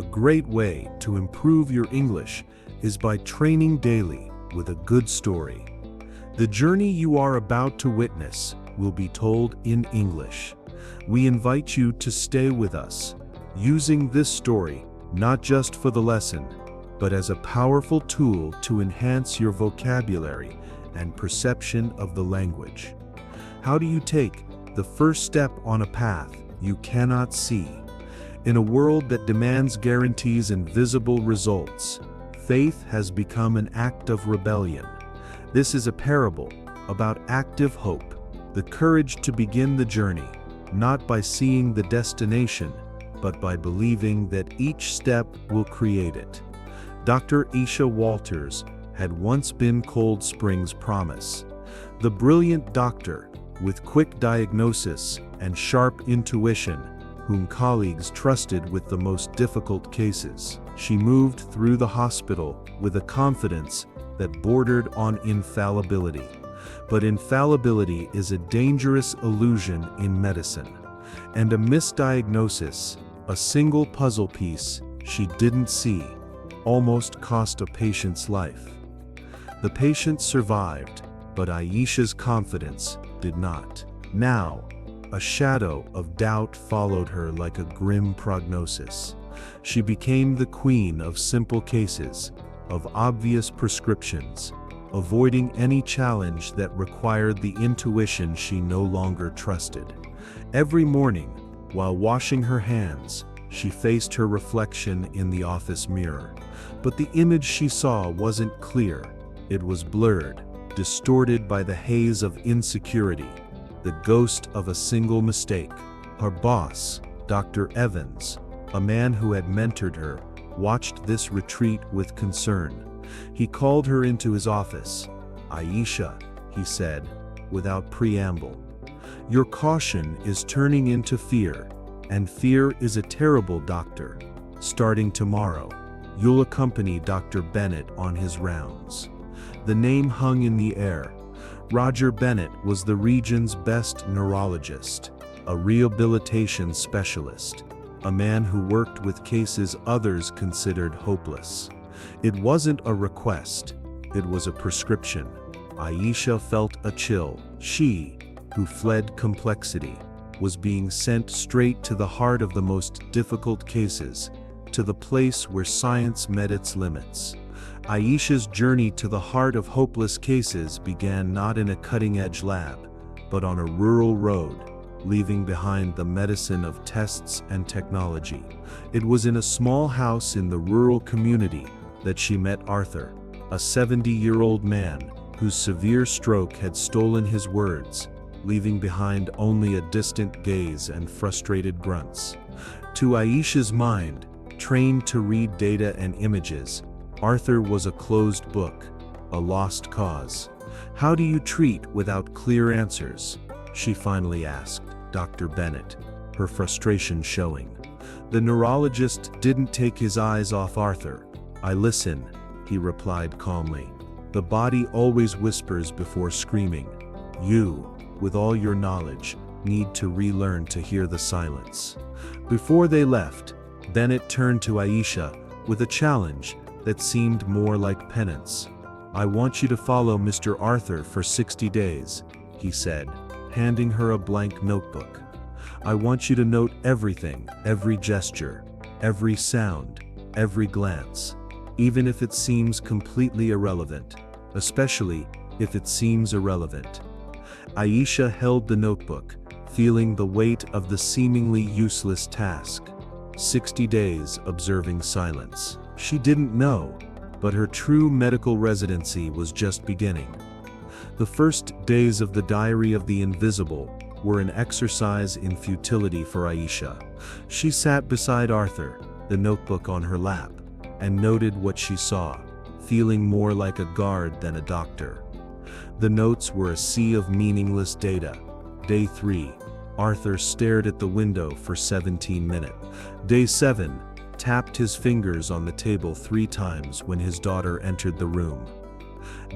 A great way to improve your English is by training daily with a good story. The journey you are about to witness will be told in English. We invite you to stay with us, using this story not just for the lesson, but as a powerful tool to enhance your vocabulary and perception of the language. How do you take the first step on a path you cannot see? In a world that demands guarantees and visible results, faith has become an act of rebellion. This is a parable about active hope, the courage to begin the journey, not by seeing the destination, but by believing that each step will create it. Dr. Aisha Walters had once been Cold Spring's promise. The brilliant doctor, with quick diagnosis and sharp intuition, whom colleagues trusted with the most difficult cases. She moved through the hospital with a confidence that bordered on infallibility. But infallibility is a dangerous illusion in medicine. And a misdiagnosis, a single puzzle piece she didn't see, almost cost a patient's life. The patient survived, but Aisha's confidence did not. Now, a shadow of doubt followed her like a grim prognosis. She became the queen of simple cases, of obvious prescriptions, avoiding any challenge that required the intuition she no longer trusted. Every morning, while washing her hands, she faced her reflection in the office mirror. But the image she saw wasn't clear. It was blurred, distorted by the haze of insecurity, the ghost of a single mistake. Her boss, Dr. Evans, a man who had mentored her, watched this retreat with concern. He called her into his office. "Aisha," he said, without preamble, "your caution is turning into fear, and fear is a terrible doctor. Starting tomorrow, you'll accompany Dr. Bennett on his rounds." The name hung in the air. Roger Bennett was the region's best neurologist, a rehabilitation specialist, a man who worked with cases others considered hopeless. It wasn't a request, it was a prescription. Aisha felt a chill. She, who fled complexity, was being sent straight to the heart of the most difficult cases, to the place where science met its limits. Aisha's journey to the heart of hopeless cases began not in a cutting-edge lab, but on a rural road, leaving behind the medicine of tests and technology. It was in a small house in the rural community that she met Arthur, a 70-year-old man whose severe stroke had stolen his words, leaving behind only a distant gaze and frustrated grunts. To Aisha's mind, trained to read data and images, Arthur was a closed book, a lost cause. "How do you treat without clear answers?" she finally asked Dr. Bennett, her frustration showing. The neurologist didn't take his eyes off Arthur. "I listen," he replied calmly. "The body always whispers before screaming. You, with all your knowledge, need to relearn to hear the silence." Before they left, Bennett turned to Aisha with a challenge that seemed more like penance. "I want you to follow Mr. Arthur for 60 days, he said, handing her a blank notebook. "I want you to note everything, every gesture, every sound, every glance, even if it seems completely irrelevant, especially if it seems irrelevant." Aisha held the notebook, feeling the weight of the seemingly useless task. 60 days observing silence. She didn't know, but her true medical residency was just beginning. The first days of the Diary of the Invisible were an exercise in futility for Aisha. She sat beside Arthur, the notebook on her lap, and noted what she saw, feeling more like a guard than a doctor. The notes were a sea of meaningless data. Day 3, Arthur stared at the window for 17 minutes. Day 7, tapped his fingers on the table 3 times when his daughter entered the room.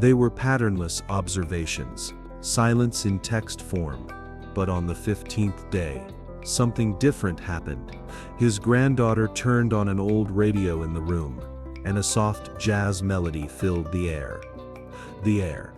They were patternless observations, silence in text form, but on the 15th day, something different happened. His granddaughter turned on an old radio in the room, and a soft jazz melody filled the air. The air.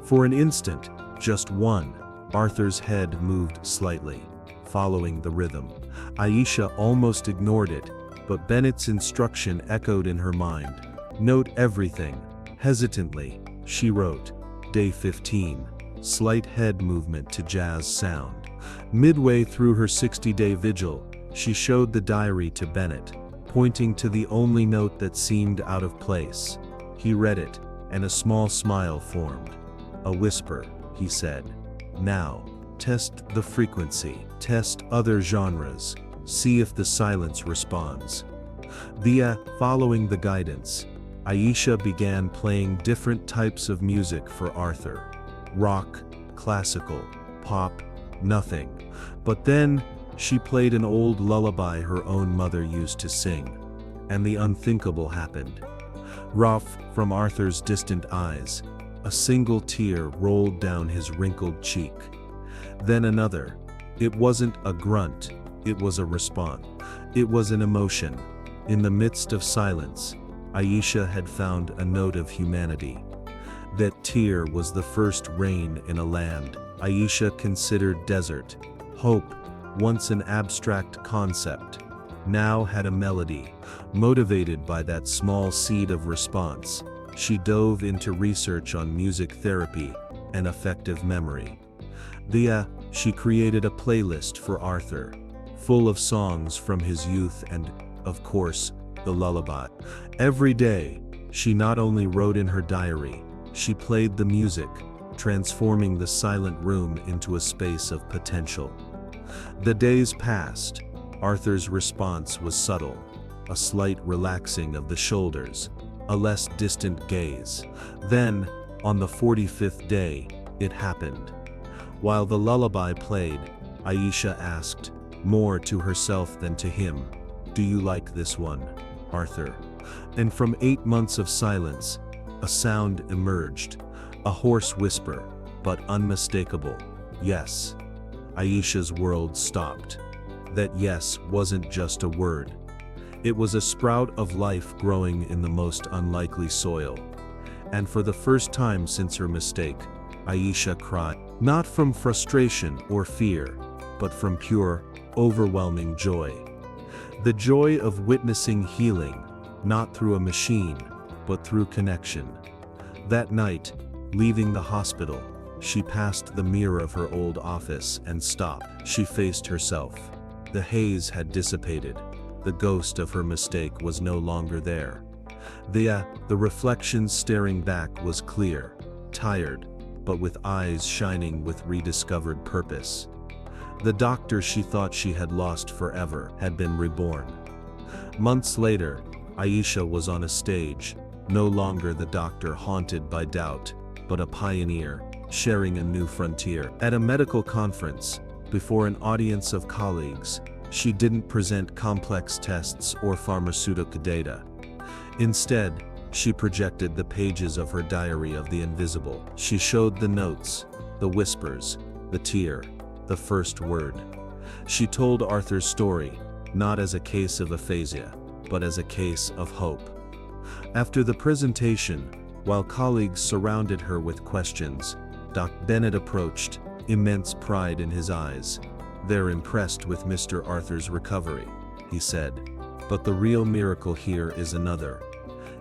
For an instant, just one, Arthur's head moved slightly, following the rhythm. Aisha almost ignored it, but Bennett's instruction echoed in her mind. Note everything. Hesitantly, she wrote, Day 15, slight head movement to jazz sound. Midway through her 60-day vigil, she showed the diary to Bennett, pointing to the only note that seemed out of place. He read it, and a small smile formed. A whisper, he said. Now, test the frequency, test other genres, see if the silence responds. Following the guidance, Aisha began playing different types of music for Arthur. Rock, classical, pop, nothing. But then, she played an old lullaby her own mother used to sing. And the unthinkable happened. Rough from Arthur's distant eyes, a single tear rolled down his wrinkled cheek. Then another. It wasn't a grunt, it was a response. It was an emotion. In the midst of silence, Aisha had found a note of humanity. That tear was the first rain in a land Aisha considered desert. Hope, once an abstract concept, now had a melody. Motivated by that small seed of response, she dove into research on music therapy and affective memory. She created a playlist for Arthur, full of songs from his youth and, of course, the lullaby. Every day, she not only wrote in her diary, she played the music, transforming the silent room into a space of potential. The days passed. Arthur's response was subtle, a slight relaxing of the shoulders, a less distant gaze. Then, on the 45th day, it happened. While the lullaby played, Aisha asked, more to herself than to him, "Do you like this one, Arthur?" And from 8 months of silence, a sound emerged, a hoarse whisper, but unmistakable. Yes. Aisha's world stopped. That yes wasn't just a word. It was a sprout of life growing in the most unlikely soil. And for the first time since her mistake, Aisha cried, not from frustration or fear, but from pure, overwhelming joy. The joy of witnessing healing, not through a machine, but through connection. That night, leaving the hospital, she passed the mirror of her old office and stopped. She faced herself. The haze had dissipated. The ghost of her mistake was no longer there. The reflection staring back was clear, tired, but with eyes shining with rediscovered purpose. The doctor she thought she had lost forever had been reborn. Months later, Aisha was on a stage, no longer the doctor haunted by doubt, but a pioneer, sharing a new frontier. At a medical conference, before an audience of colleagues, she didn't present complex tests or pharmaceutical data. Instead, she projected the pages of her diary of the invisible. She showed the notes, the whispers, the tear, the first word. She told Arthur's story, not as a case of aphasia, but as a case of hope. After the presentation, while colleagues surrounded her with questions, Dr. Bennett approached, immense pride in his eyes. "They're impressed with Mr. Arthur's recovery," he said. "But the real miracle here is another.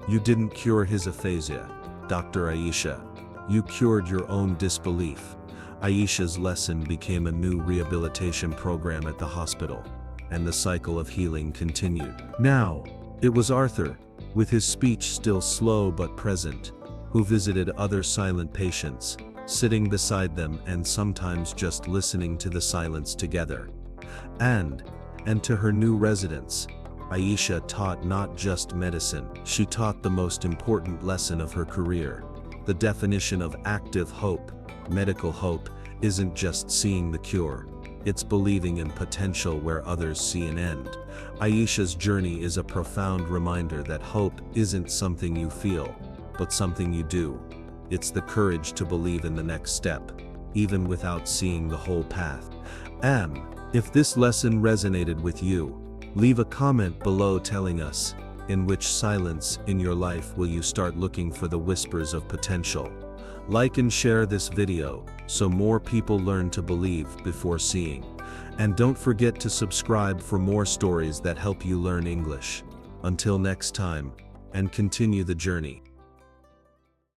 You didn't cure his aphasia, Dr. Aisha. You cured your own disbelief." Aisha's lesson became a new rehabilitation program at the hospital, and the cycle of healing continued. Now, it was Arthur, with his speech still slow but present, who visited other silent patients, sitting beside them and sometimes just listening to the silence together. And to her new residents, Aisha taught not just medicine, she taught the most important lesson of her career, the definition of active hope. Medical hope isn't just seeing the cure, it's believing in potential where others see an end. Aisha's journey is a profound reminder that hope isn't something you feel, but something you do. It's the courage to believe in the next step, even without seeing the whole path. If this lesson resonated with you, leave a comment below telling us, in which silence in your life will you start looking for the whispers of potential? Like and share this video so more people learn to believe before seeing. And don't forget to subscribe for more stories that help you learn English. Until next time, and continue the journey.